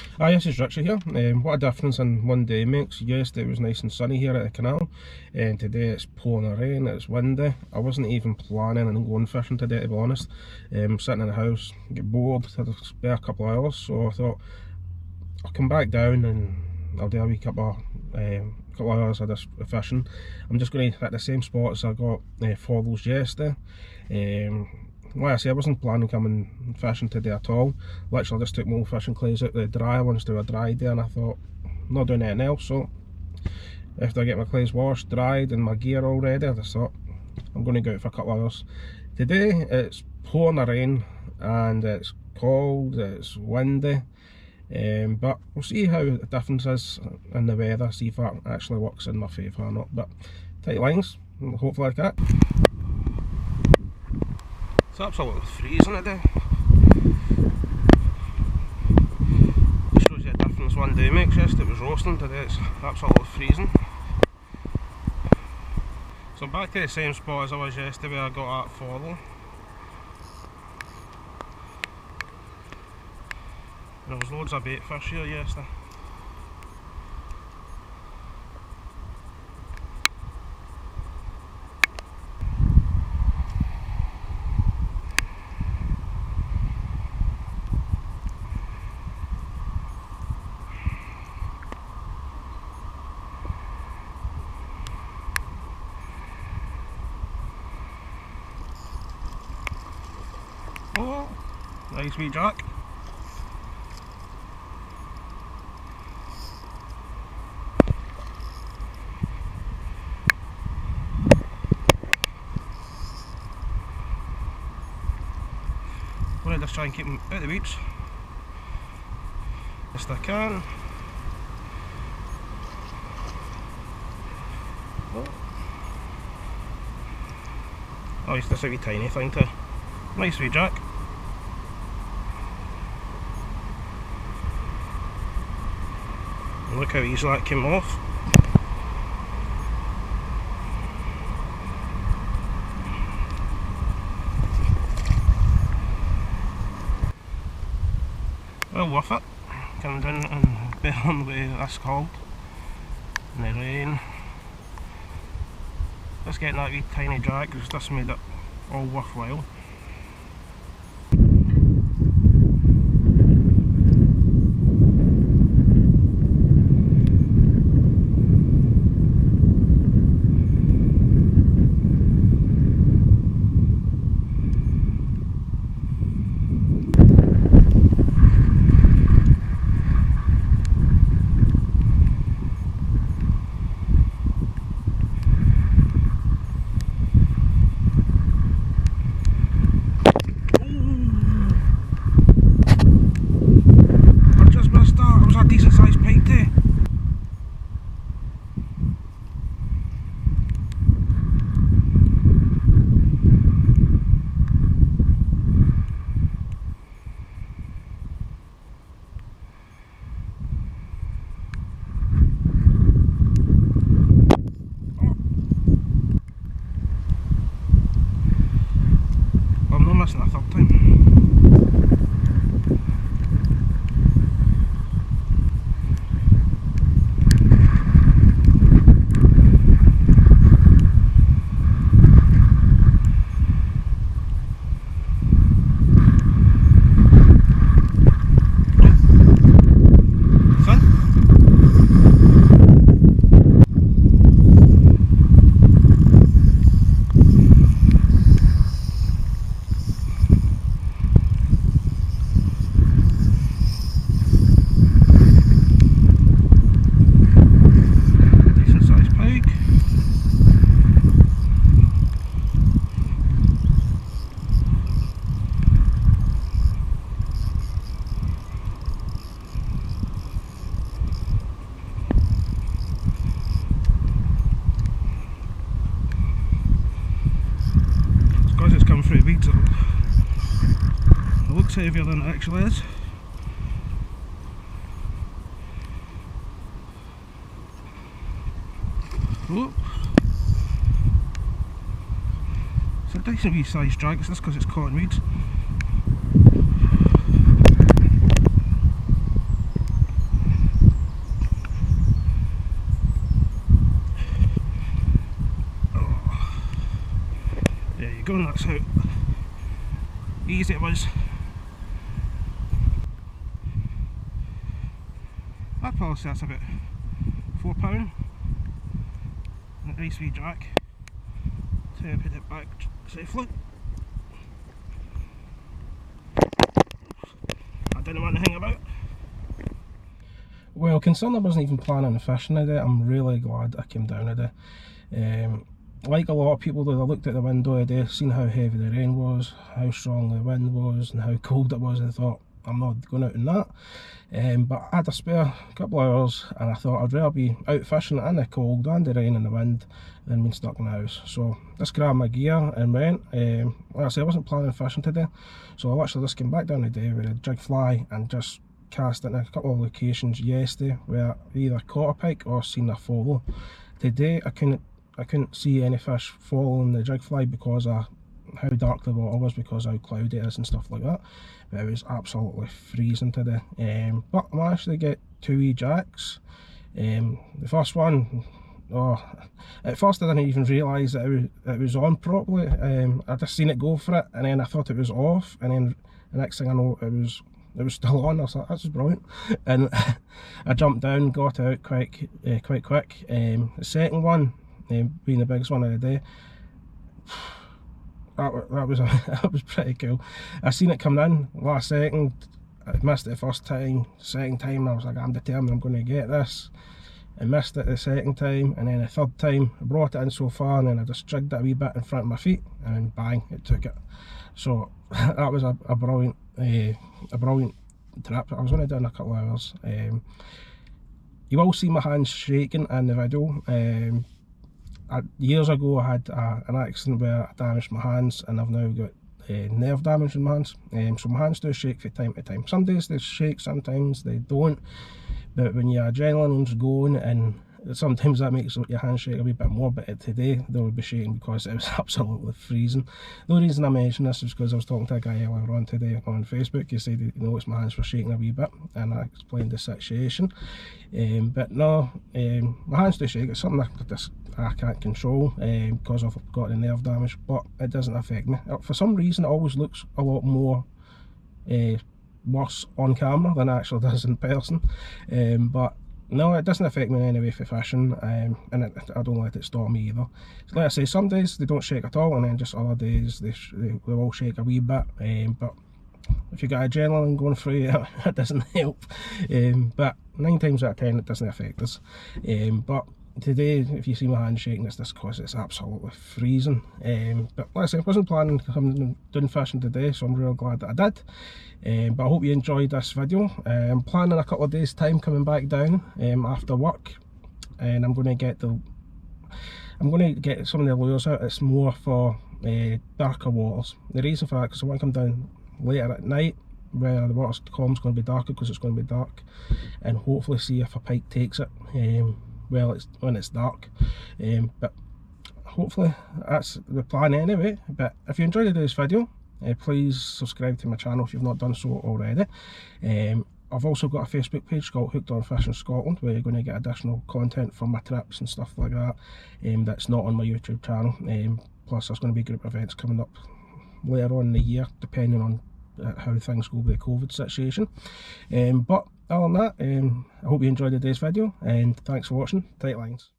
Hi, this is Richard here. What a difference in one day makes. Yesterday it was nice and sunny here at the canal, and today it's pouring rain, it's windy. I wasn't even planning on going fishing today, to be honest. Sitting in the house, get bored, had a spare couple of hours, so I thought I'll come back down and I'll do a wee couple of hours of this fishing. I'm just going to hit the same spots I got for those yesterday. Like I say, I wasn't planning coming fishing today at all. Literally just took my old fishing clays out the dryer ones to a dry day, and I thought I'm not doing anything else, so after I get my clays washed, dried and my gear all ready, I just thought I'm going to go out for a couple of hours. Today it's pouring rain and it's cold, it's windy, but we'll see how the difference is in the weather, see if that actually works in my favour or not. But tight lines, hopefully like that. It's absolutely freezing today. It shows you the difference one day makes. Yesterday it was roasting, today it's absolutely freezing. So back to the same spot as I was yesterday where I got that follow. There was loads of bait fish here yesterday. Oh, nice wee jack. I'm going to just try and keep them out of the weeds best I can. Oh, it's just a wee tiny thing too. Nice wee jack. And look how easily that came off. Well worth it. Coming down and bailing the way that's cold. In the rain. Just getting that wee tiny drag has just made it all worthwhile. Decent sized pike there. I'm not missing a third time. Through weeds, it looks heavier than it actually is. Oh. It's a decent wee size drag, it's just because it's caught in weeds. going, that's how easy it was. I'd probably say that's about £4. A nice wee jack to put it back safely. I didn't want to hang about. Well, concerned I wasn't even planning on fishing today, I'm really glad I came down today. Like a lot of people though, I looked at the window today, seen how heavy the rain was, how strong the wind was and how cold it was, and I thought, I'm not going out in that. But I had a spare couple of hours and I thought I'd rather be out fishing in the cold and the rain and the wind than being stuck in the house. So just grabbed my gear and went. Like I said, I wasn't planning on fishing today, so I literally just came back down today with a jig fly and just cast in a couple of locations yesterday where I either caught a pike or seen a follow. Today I couldn't see any fish following the jig fly because of how dark the water was, because of how cloudy it is and stuff like that. But it was absolutely freezing today. But I managed to get 2 wee jacks. The first one, at first I didn't even realise that it was on properly. I just seen it go for it and then I thought it was off, and then the next thing I know it was still on. I was like, this is brilliant, and I jumped down, got it out quite quick. The second one, being the biggest one of the day, that was pretty cool. I seen it coming in last second. I missed it the first time. Second time I was like, I'm determined I'm going to get this. I missed it the second time, and then the third time I brought it in so far and then I just jigged it a wee bit in front of my feet and then bang, it took it. So that was a brilliant trip. I was only doing a couple of hours. You will see my hands shaking in the video. Years ago I had an accident where I damaged my hands, and I've now got nerve damage in my hands. So my hands do shake from time to time. Some days they shake, sometimes they don't. But when your adrenaline's going, and sometimes that makes your hands shake a wee bit more, but today they would be shaking because it was absolutely freezing. The only reason I mention this is because I was talking to a guy earlier on today on Facebook. He said he noticed my hands were shaking a wee bit, and I explained the situation. But no, my hands do shake. It's something I can't control because I've got the nerve damage, but it doesn't affect me. For some reason it always looks a lot more worse on camera than it actually does in person. But no, it doesn't affect me in any way for fishing, and I don't let it stop me either. Like I say, some days they don't shake at all, and then just other days they will shake a wee bit. But if you got adrenaline going through you, it doesn't help. But 9 times out of 10 it doesn't affect us. But today, if you see my hand shaking, it's just because it's absolutely freezing. But like I said, I wasn't planning on doing fishing today, so I'm real glad that I did. But I hope you enjoyed this video. I'm planning a couple of days time coming back down after work, and I'm going to get some of the lures out. It's more for darker waters. The reason for that, because I want to come down later at night where the water column's going to be darker, because it's going to be dark, and hopefully see if a pike takes it when it's dark. But hopefully that's the plan anyway. But if you enjoyed today's video, please subscribe to my channel if you've not done so already. I've also got a Facebook page called Hooked on Fishing Scotland, where you're going to get additional content from my trips and stuff like that, that's not on my YouTube channel. Plus there's going to be group events coming up later on in the year, depending on how things go with the COVID situation. But other than that, I hope you enjoyed today's video, and thanks for watching. Tight lines.